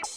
आंध्र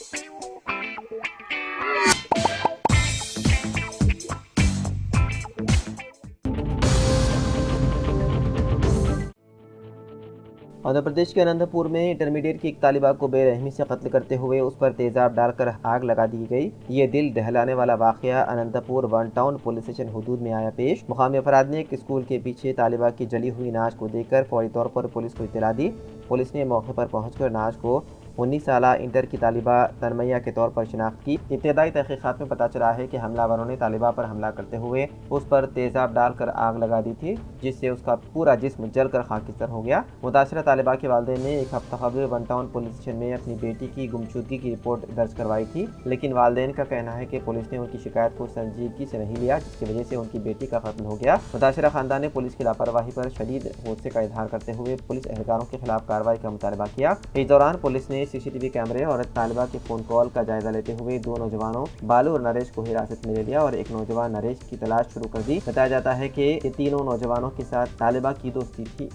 प्रदेश के अनंतपुर में इंटरमीडिएट की एक तालिबा को बेरहमी से कत्ल करते हुए उस पर तेजाब डालकर आग लगा दी गई। ये दिल दहलाने वाला वाकया Anantapur one town police station हुदूद में आया पेश। मुकामी अफराद ने एक स्कूल के पीछे तालिबा की जली हुई नाश को देखकर फौरी तौर पर पुलिस को इत्तला दी। पुलिस ने मौके पर पहुंचकर नाश को 19 साला इंटर की तालिबा तन्मैया के तौर पर शिनाख्त की। इब्तदाई तहकीकात में पता चला है कि हमलावरों ने तालिबा पर हमला करते हुए उस पर तेजाब डालकर आग लगा दी थी, जिससे उसका पूरा जिस्म जलकर खाकिस्तान हो गया। मुतासरा तालिबा के वालिदैन ने एक हफ्ता कबल वन टाउन पुलिस स्टेशन में अपनी बेटी की गुमशुदगी की रिपोर्ट दर्ज करवाई थी, लेकिन वालिदैन का कहना है कि पुलिस ने उनकी शिकायत को संजीदगी से नहीं लिया, जिसकी वजह से उनकी बेटी का कत्ल हो गया। मुतासरा खानदान ने पुलिस की लापरवाही पर शदीद गुस्से का इजहार करते हुए पुलिस एहलकारों के खिलाफ कार्रवाई का मुतालबा किया। इस दौरान पुलिस ने CCTV कैमरे और तालिबा के फोन कॉल का जायजा लेते हुए 2 नौजवानों बालू और नरेश को हिरासत में ले लिया और एक नौजवान नरेश की तलाश शुरू कर दी। बताया जाता है कि ये तीनों नौजवानों के साथ तालिबा की दोस्ती थी।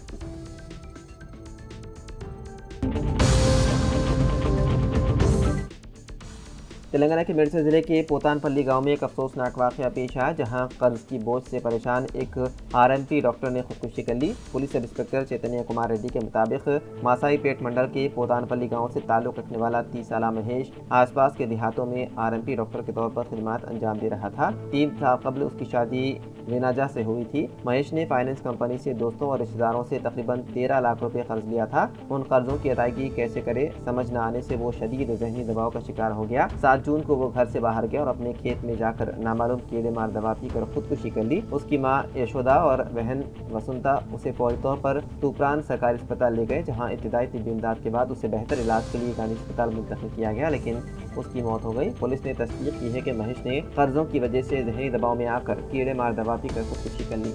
तेलंगाना के मेडसा जिले के पोतानपल्ली गांव में एक अफसोसनाक वाकया पेश आया, जहां कर्ज की बोझ से परेशान एक RMP डॉक्टर ने खुदकुशी कर ली। पुलिस सब इंस्पेक्टर चैतन्य कुमार रेड्डी के मुताबिक मासाई पेट मंडल के पोतानपल्ली गांव से ताल्लुक रखने वाला 30 साला महेश आसपास के देहातों में RMP डॉक्टर के तौर पर खिदमत अंजाम दे रहा था। 3 साल कबल उसकी शादी विनाजा से हुई थी। महेश ने फाइनेंस कंपनी से दोस्तों और रिश्तेदारों से तकरीबन 13 लाख रुपए कर्ज लिया था। उन कर्जों की अदायगी कैसे करे समझ न आने से वो शदीद ज़हनी दबाव का शिकार हो गया। 7 जून को वो घर से बाहर गया और अपने खेत में जाकर नामालूम कीड़े मार दवा पीकर खुदकुशी कर ली। उसकी मां यशोदा और बहन वसुंता उसे फौरी तौर पर तूप्रान सरकारी अस्पताल ले गए, जहां इब्तदाई तिब्बी इमदाद के बाद उसे बेहतर इलाज के लिए गांधी अस्पताल मुंतकिल किया गया, लेकिन उसकी मौत हो गई। पुलिस ने तस्दीक की है कि महेश ने कर्जों की वजह से जहनी दबाव में आकर कीड़े मार दवा पीकर खुदकुशी कर ली।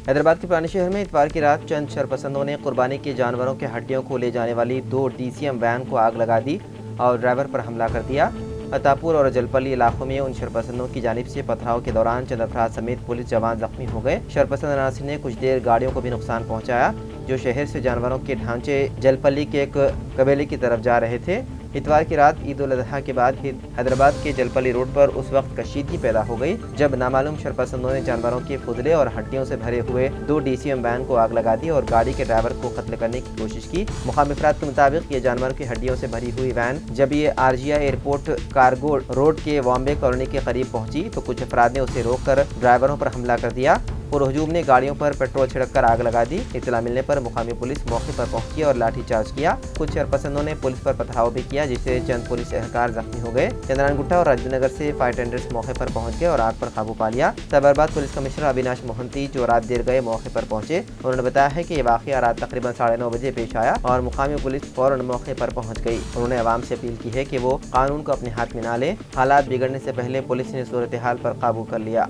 हैदराबाद के पुराने शहर में इतवार की रात चंद शरपसंदों ने कुर्बानी के जानवरों के हड्डियों को ले जाने वाली 2 DCM वैन को आग लगा दी और ड्राइवर पर हमला कर दिया। अतापुर और जलपल्ली इलाकों में उन शरपसंदों की जानिब से पथराव के दौरान चंद अफराद समेत पुलिस जवान जख्मी हो गए। शरपसंद अनासी ने कुछ देर गाड़ियों को भी नुकसान पहुंचाया जो शहर से जानवरों के ढांचे जलपल्ली के एक कबीले की तरफ जा रहे थे। इतवार की रात ईद उल अजहा के बाद हैदराबाद के जलपल्ली रोड पर उस वक्त कशीदगी पैदा हो गई जब नामालूम शरपसंदों ने जानवरों के फुदले और हड्डियों से भरे हुए 2 DCM वैन को आग लगा दी और गाड़ी के ड्राइवर को कत्ल करने की कोशिश की। मुकामी अफराद के मुताबिक ये जानवरों की हड्डियों से भरी हुई वैन जब ये RGI एयरपोर्ट कार्गो रोड के बॉम्बे कॉलोनी के करीब पहुंची तो कुछ अफराद ने उसे रोककर ड्राइवरों पर हमला कर दिया। पुरहजूम ने गाड़ियों पर पेट्रोल छिड़ककर आग लगा दी। इत्तला मिलने पर मुकामी पुलिस मौके पर पहुंची और लाठीचार्ज किया। कुछ शरपसंदों ने पुलिस पर पथराव भी किया, जिससे चंद पुलिस एहलकार जख्मी हो गए। चंद्रान गुट्टा और राजनगर से फायर टेंडर्स मौके पर पहुंच गए और आग पर काबू पा लिया। साबरबाद पुलिस कमिश्नर अविनाश मोहंती जो रात देर गए मौके पर पहुंचे। उन्होंने बताया है कि ये वाकया रात तकरीबन 9:30 बजे पेश आया और मुकामी पुलिस फौरन मौके पर पहुंच गई। उन्होंने आवाम से अपील की है कि वो कानून को अपने हाथ में ना ले। हालात बिगड़ने से पहले पुलिस ने सूरत हाल पर काबू कर लिया।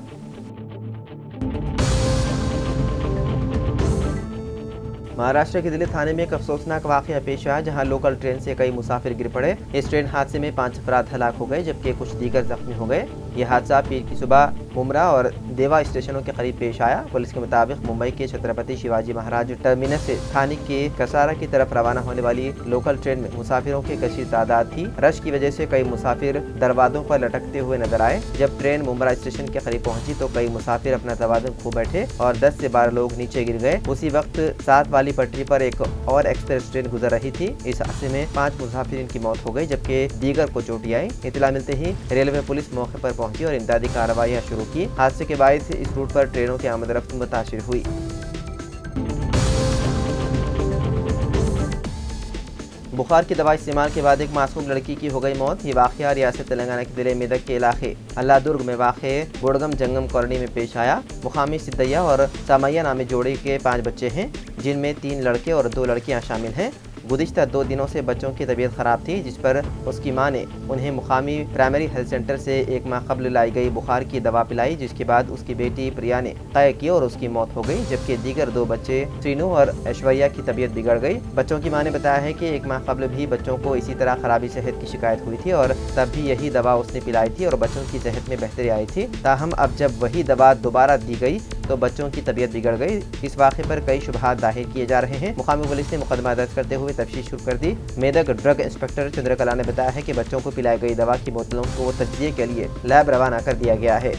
महाराष्ट्र के दिल्ली थाने में एक अफसोसनाक वाकया पेश आया, जहां लोकल ट्रेन से कई मुसाफिर गिर पड़े। इस ट्रेन हादसे में 5 अफराद हलाक हो गए जबकि कुछ दीगर जख्मी हो गए। यह हादसा पीर की सुबह मुमरा और देवा स्टेशनों के करीब पेश आया। पुलिस के मुताबिक मुंबई के छत्रपति शिवाजी महाराज टर्मिनस से थाने के कसारा की तरफ रवाना होने वाली लोकल ट्रेन में मुसाफिरों की कशीर तादाद थी। रश की वजह से कई मुसाफिर दरवाजों पर लटकते हुए नजर आए। जब ट्रेन मुमरा स्टेशन के करीब पहुंची तो कई मुसाफिर अपना तवाज़ुन खो बैठे और 10 से 12 लोग नीचे गिर गए। उसी वक्त साथ वाली पटरी पर एक और एक्सप्रेस ट्रेन गुजर रही थी। इस हादसे में 5 मुसाफिर की मौत हो गई जबकि दीगर को चोटें आई। इत्तला मिलते ही रेलवे पुलिस मौके पर पहुंची और इमदादी कार्रवाइयां शुरू की। हादसे के बाद इस रूट पर ट्रेनों की आमद-रफ्त मुतासिर हुई। बुखार की दवा इस्तेमाल के बाद एक मासूम लड़की की हो गई मौत। ये वाकया रियासत तेलंगाना के जिले मेदक के इलाके अल्लादुर्ग में वाक़े गुड़गम जंगम कॉलोनी में पेश आया। मुकामी सिद्दैया और सामैया नामी जोड़ी के 5 बच्चे हैं, जिनमें 3 लड़के और 2 लड़कियां शामिल हैं। गुज़िश्ता 2 दिनों से बच्चों की तबीयत ख़राब थी, जिस पर उसकी मां ने उन्हें मुकामी प्राइमरी हेल्थ सेंटर से 1 माह कबल लाई गई बुखार की दवा पिलाई, जिसके बाद उसकी बेटी प्रिया ने तय की और उसकी मौत हो गई। जबकि दीगर 2 बच्चे श्रीनू और ऐश्वर्या की तबीयत बिगड़ गई। बच्चों की मां ने बताया है कि 1 माह कबल भी बच्चों को इसी तरह खराबी सेहत की शिकायत हुई थी और तब भी यही दवा उसने पिलाई थी और बच्चों की सेहत में बेहतरी आई थी। ताहम अब जब वही दवा दोबारा दी गई तो बच्चों की तबीयत बिगड़ गई। इस वाक़े पर कई शुबहात दाहिर किए जा रहे हैं। मुकामी पुलिस ने मुकदमा दर्ज करते हुए तफ्तीश शुरू कर दी। मेदक ड्रग इंस्पेक्टर चंद्रकला ने बताया है कि बच्चों को पिलाई गई दवा की बोतलों को तजिए के लिए लैब रवाना कर दिया गया है।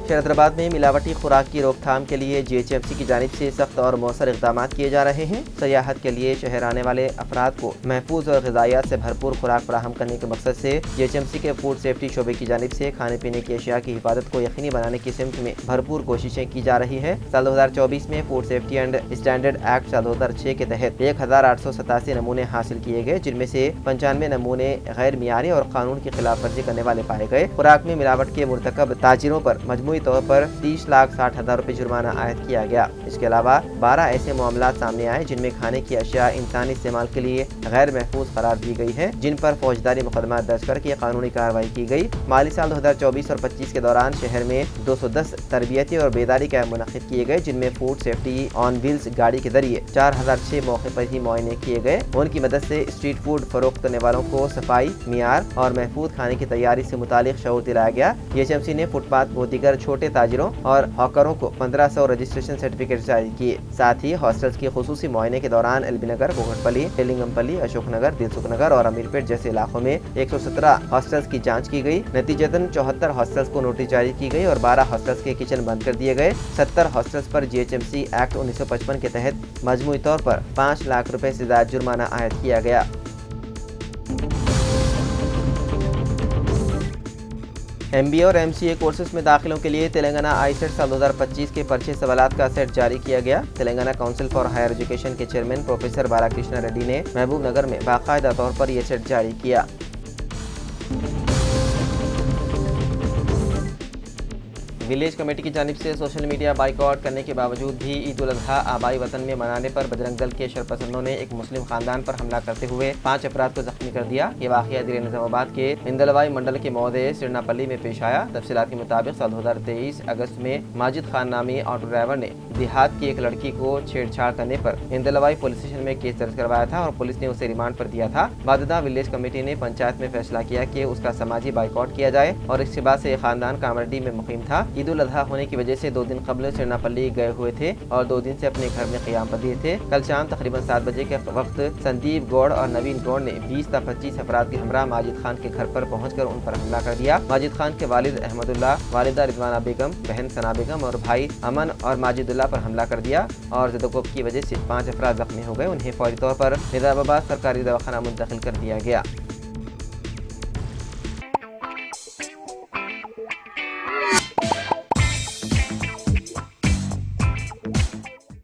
हैदराबाद में मिलावटी खुराक की रोकथाम के लिए GHMC की जानिब से सख्त और मौसर इक़दाम किए जा रहे हैं। सयाहत के लिए शहर आने वाले अफराद को महफूज और ग़िज़ाइयात से भरपूर खुराक फराहम करने के मकसद से GHMC के फूड सेफ्टी शोबे की जानिब से खाने पीने की अशिया की हिफाजत को यकीनी बनाने की सिमत में भरपूर कोशिशें की जा रही है। साल 2024 में food safety and standard act साल 2006 के तहत 1887 नमूने हासिल किए गए, जिनमें से 95 नमूने गैर मियारी और कानून की खिलाफ वर्जी करने वाले पाए गए। खुराक में मिलावट के मुर्तकब ताजिरों पर मजमूई तौर पर 30,60,000 रुपए जुर्माना आयद किया गया। इसके अलावा 12 ऐसे मामला सामने आए जिनमें खाने की अशिया इंसानी इस्तेमाल के लिए गैर महफूज करार दी गई है, जिन पर फौजदारी मुकदमा दर्ज करके कानूनी कार्रवाई की गई। माली साल 2024 और 25 के दौरान शहर में 210 तरबियती और बेदारी कैंप मुनक़िद किए गए, जिनमें फूड सेफ्टी ऑन व्हील्स गाड़ी के जरिए 4006 मौके पर ही मुआयने किए गए। उनकी मदद से स्ट्रीट फूड फरोख्त करने वालों को सफाई, मियार और महफूज खाने की तैयारी से मुतालिक शऊर दिलाया गया। GHMC ने फुटपाथ व दीगर छोटे ताजिरों और हॉकरों को 1500 रजिस्ट्रेशन सर्टिफिकेट जारी किए। साथ ही हॉस्टल्स के खुसूसी मुआयने के दौरान एलबी नगर, कोकटपल्ली, तेलिंगमपल्ली, अशोक नगर, दिलसुख नगर और अमीरपेट जैसे इलाकों में 117 हॉस्टल्स की जांच की गई। नतीजतन 74 हॉस्टल्स को नोटिस जारी की गई और 12 हॉस्टल्स के किचन बंद कर दिए गए। 70 हॉस्टल्स पर GHMC एक्ट 1955 के तहत मजमूई तौर पर 5 लाख रुपए से ज्यादा जुर्माना आयद किया गया। MBA और MCA कोर्सेज में दाखिलों के लिए तेलंगाना ICET साल 2025 के पर्चे सवालात का सेट जारी किया गया। Telangana council for higher education के चेयरमैन प्रोफेसर बालाकृष्णा रेड्डी ने महबूब नगर में बाकायदा तौर पर यह सेट जारी किया। विलेज कमेटी की जानिब से सोशल मीडिया बाइकआउट करने के बावजूद भी ईद उल अजहा आबाई वतन में मनाने पर बजरंग दल के शरपसंदों ने एक मुस्लिम खानदान पर हमला करते हुए 5 अफराद को जख्मी कर दिया। ये वाक़या जिले निज़ामाबाद के इंदलवाई मंडल के मौदे सिरनापल्ली में पेश आया। तफसीलात के मुताबिक साल 2023 अगस्त में माजिद खान नामी ऑटो ड्राइवर ने देहात की एक लड़की को छेड़छाड़ करने पर इंदलवाई पुलिस स्टेशन में केस दर्ज करवाया था और पुलिस ने उसे रिमांड पर दिया था। बाददा विलेज कमेटी ने पंचायत में फैसला किया कि उसका समाजी बाइकआउट किया जाए और इसके बाद से खानदान कामरेड्डी में मुकीम था। ईद उल अजहा होने की वजह से 2 दिन कबल सिरनापल्ली गए हुए थे और 2 दिन से अपने घर में क़याम पदीर थे। कल शाम तकरीबन 7 बजे के वक्त संदीप गौड़ और नवीन गौड़ ने 20 से 25 अफराद के हमरा माजिद खान के घर पर पहुंचकर उन पर हमला कर दिया। माजिद खान के वालिद अहमदुल्ला, वालिदा रिजवाना बेगम, बहन सना बेगम और भाई अमन और माजिदुल्ला पर हमला कर दिया और ज़दोकोब की वजह से 5 अफराद जख्मी हो गए। उन्हें फौरी तौर पर निज़ामाबाद सरकारी दवाखाना मुंतकिल कर दिया गया।